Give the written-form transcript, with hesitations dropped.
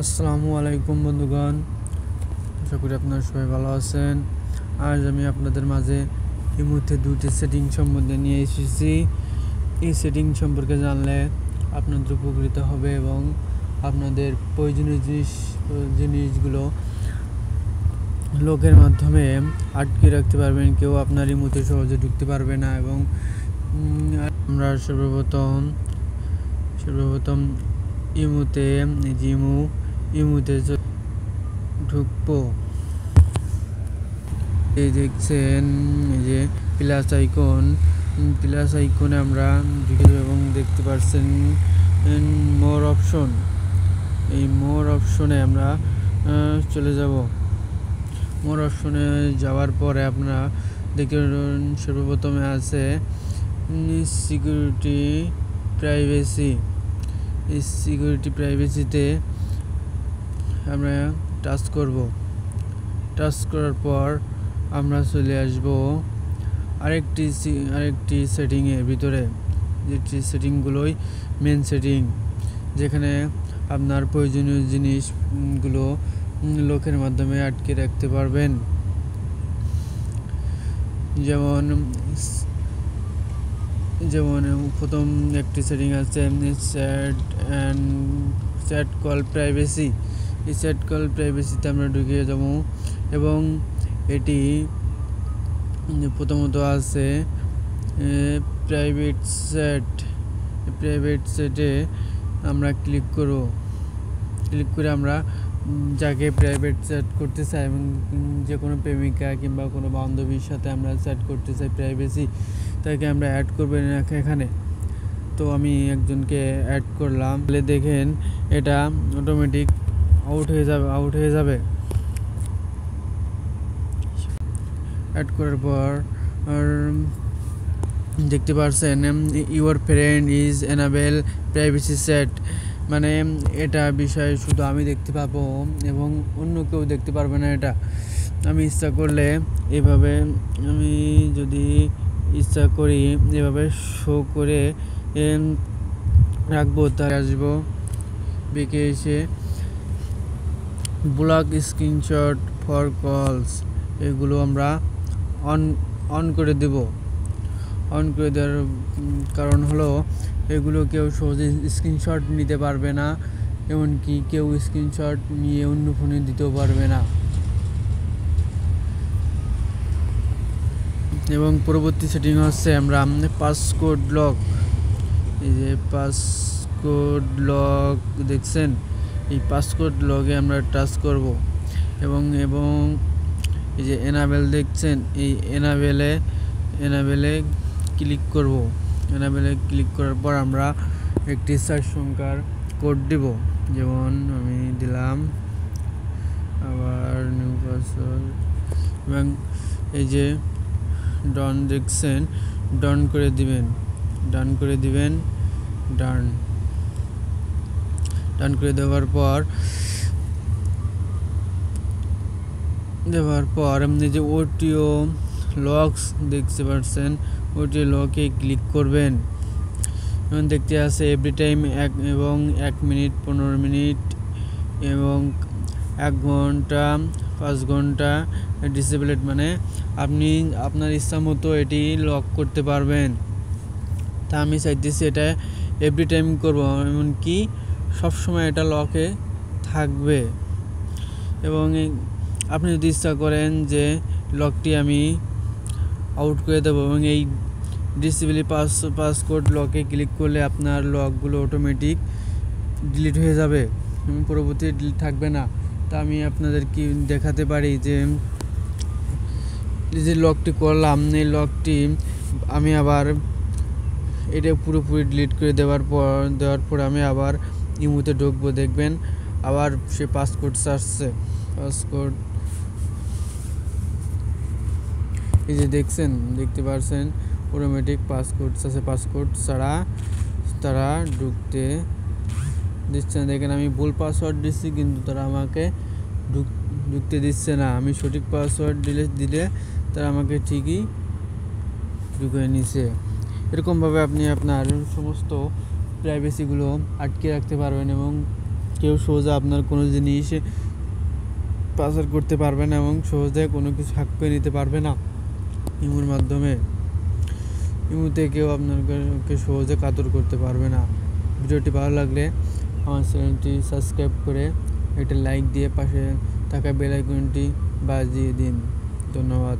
আসসালামু আলাইকুম বন্ধুগণ, আশা করি আপনারা সবাই ভালো আছেন। আজ আমি আপনাদের মাঝে এই মুহূর্তে দুটি সেটিং সম্বন্ধে নিয়ে এসেছি। এই সেটিং সম্পর্কে জানলে আপনাদের উপকৃত হবে এবং আপনাদের প্রয়োজনীয় জিনিসগুলো লোকের মাধ্যমে আটকে রাখতে পারবেন। কেউ আপনার ইমোতে সহজে ঢুকতে পারবে না। এবং আমরা সর্বপ্রথম ইমুতে ঢুকবো। এই দেখছেন, এই যে প্লাস আইকনে আমরা ঢুকে যাব এবং দেখতে পাচ্ছেন মোর অপশন। এই মোর অপশনে আমরা চলে যাব। মোর অপশনে যাওয়ার পরে আপনারা দেখতে সর্বপ্রথমে আছে সিকিউরিটি প্রাইভেসি। এই সিকিউরিটি প্রাইভেসিতে আমরা টাচ করব। টাচ করার পর আমরা চলে আসব আরেকটি সেটিংয়ের ভিতরে, যেটি সেটিংগুলোই মেন সেটিং, যেখানে আপনার প্রয়োজনীয় জিনিসগুলো লোকের মাধ্যমে আটকে রাখতে পারবেন। যেমন প্রথম একটি সেটিং আছে চ্যাট কল প্রাইভেসি। এই চ্যাট কল প্রাইভেসিতে আমরা ঢুকে যাব এবং এটি প্রথমত আছে প্রাইভেট সেটে আমরা ক্লিক করে আমরা যাকে প্রাইভেট চ্যাট করতে চাই এবং যে কোনো প্রেমিকা কিংবা কোনো বান্ধবীর সাথে আমরা চ্যাট করতে চাই প্রাইভেসি, তাকে আমরা অ্যাড করবেন এখানে। তো আমি একজনকে অ্যাড করলাম, তাহলে দেখেন এটা অটোমেটিক আউট হয়ে যাবে। অ্যাড করার পর দেখতে পাচ্ছেন your friend is enable privacy set, মানে এটা বিষয় শুধু আমি দেখতে পাবো এবং অন্য কেউ দেখতে পারবে না। এটা আমি ইচ্ছা করলে আমি যদি ইচ্ছা করি এভাবে শো করে রাখবো। তাই আসবো বেঁকে এসে ব্লক স্ক্রিনশট ফর কলস, এগুলো আমরা অন করে দেব। অন করে দেওয়ার কারণ হলো এগুলো কেউ সহজে স্ক্রিনশট নিতে পারবে না, এমনকি কেউ স্ক্রিনশট নিয়ে অন্য ফোনে দিতেও পারবে না। এবং পরবর্তী সেটিং হচ্ছে আমরা পাসকোড লক। এই যে পাসকোড লক দেখছেন, এই পাসকোড লগে আমরা টাচ করব এবং এই যে এনাবেল দেখছেন, এই এনাবেলে ক্লিক করব। এনাবেলে ক্লিক করার পর আমরা একটি 4 সংখ্যার কোড দেব। যেমন আমি দিলাম, আবার নিউ পাসওয়ার্ড এবং এই যে ডান দেখছেন, ডান করে দিবেন। ডান করে দেওয়ার পর আপনি যে ওটিও লকস দেখতে পাচ্ছেন, ওটিও লকে ক্লিক করবেন। এবং দেখতে আছে এভরি টাইম 1 মিনিট, 15 মিনিট এবং 1 ঘন্টা, 5 ঘন্টা ডিসেবলেড, মানে আপনি আপনার ইচ্ছা মতো এটি লক করতে পারবেন। তা আমি চাইতেছি এটা এভরি টাইম করব, এমনকি সবসময় এটা লকে থাকবে। এবং আপনি যদি ইচ্ছা করেন যে লকটি আমি আউট করে দেবো এবং এই ডিসেবল পাসকোড লকে ক্লিক করলে আপনার লকগুলো অটোমেটিক ডিলিট হয়ে যাবে এবং পরবর্তী ডিলিট থাকবে না। তা আমি আপনাদের কি দেখাতে পারি যে লকটি করলাম, এই লকটি আমি আবার এটা পুরোপুরি ডিলিট করে দেওয়ার পর আমি আবার ইমোতে ঢুকবো। দেখবেন আবার সে পাসকোড চাচ্ছে। পাসকোড এই যে দেখতে পাচ্ছেন অটোমেটিক পাসকোড আছে। পাসকোড ছাড়া তারা ঢুকতে দিচ্ছে না। দেখেন আমি ভুল পাসওয়ার্ড দিচ্ছি কিন্তু তারা আমাকে ঢুকতে দিচ্ছে না। আমি সঠিক পাসওয়ার্ড দিলে তারা আমাকে ঠিকই ঢুকে নিছে। এরকমভাবে আপনি আপনার সমস্ত প্রাইভেসিগুলো আটকে রাখতে পারবেন এবং কেউ সহজে আপনার কোনো জিনিস পাচার করতে পারবে না এবং সহজে কোনো কিছু হ্যাক করে নিতে পারবে না ইমোর মাধ্যমে। ইমোতে কেউ আপনাকে সহজে কাতর করতে পারবে না। ভিডিওটি ভালো লাগলে আমার চ্যানেলটি সাবস্ক্রাইব করে একটা লাইক দিয়ে পাশে থাকা বেল আইকনটি বাজিয়ে দিন। ধন্যবাদ।